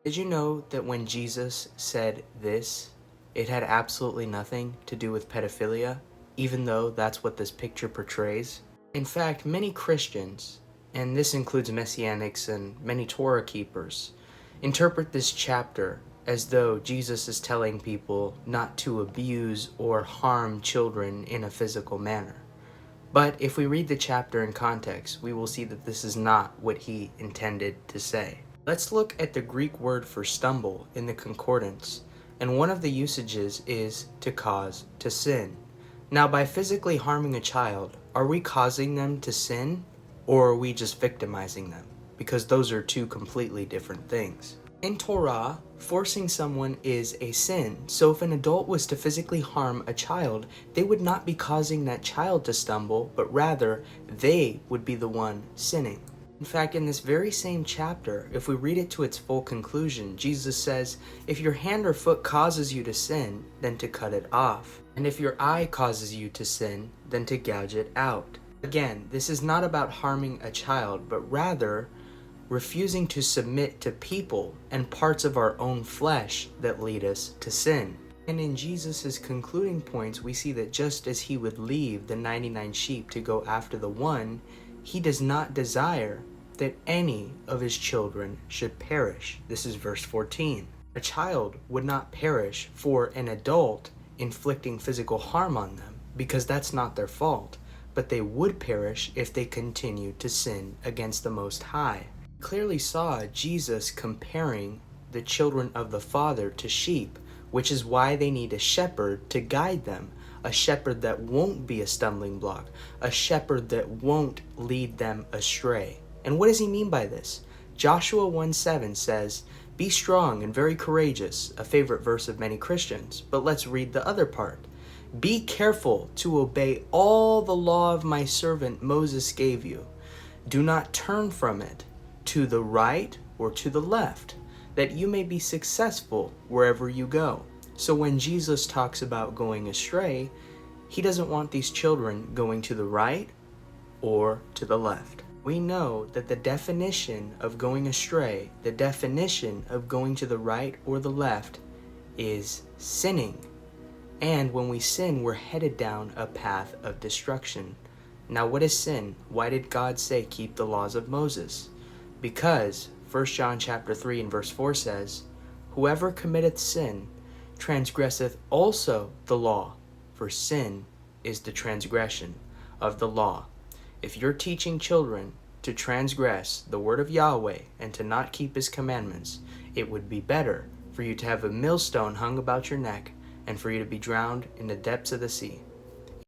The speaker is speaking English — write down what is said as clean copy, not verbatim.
Did you know that when Jesus said this, it had absolutely nothing to do with pedophilia, even though that's what this picture portrays? In fact, many Christians, and this includes Messianics and many Torah keepers, interpret this chapter as though Jesus is telling people not to abuse or harm children in a physical manner. But if we read the chapter in context, we will see that this is not what he intended to say. Let's look at the Greek word for stumble in the concordance, and one of the usages is to cause to sin. Now, by physically harming a child, are we causing them to sin, or are we just victimizing them? Because those are two completely different things. In Torah, forcing someone is a sin, so if an adult was to physically harm a child, they would not be causing that child to stumble, but rather they would be the one sinning. In fact, in this very same chapter, if we read it to its full conclusion, Jesus says, if your hand or foot causes you to sin, then to cut it off. And if your eye causes you to sin, then to gouge it out. Again, this is not about harming a child, but rather refusing to submit to people and parts of our own flesh that lead us to sin. And in Jesus' concluding points, we see that just as he would leave the 99 sheep to go after the one, he does not desire that any of his children should perish. This is verse 14. A child would not perish for an adult inflicting physical harm on them, because that's not their fault, but they would perish if they continued to sin against the Most High. Clearly saw Jesus comparing the children of the Father to sheep, which is why they need a shepherd to guide them, a shepherd that won't be a stumbling block, a shepherd that won't lead them astray. And what does he mean by this? Joshua 1:7 says, "Be strong and very courageous," a favorite verse of many Christians. But let's read the other part. "Be careful to obey all the law of my servant Moses gave you. Do not turn from it to the right or to the left, that you may be successful wherever you go." So when Jesus talks about going astray, he doesn't want these children going to the right or to the left. We know that the definition of going astray, the definition of going to the right or the left, is sinning. And when we sin, we're headed down a path of destruction. Now, what is sin? Why did God say keep the laws of Moses? Because 1 John chapter 3 and verse 4 says, "Whoever committeth sin transgresseth also the law, for sin is the transgression of the law." If you're teaching children to transgress the word of Yahweh and to not keep his commandments, it would be better for you to have a millstone hung about your neck and for you to be drowned in the depths of the sea.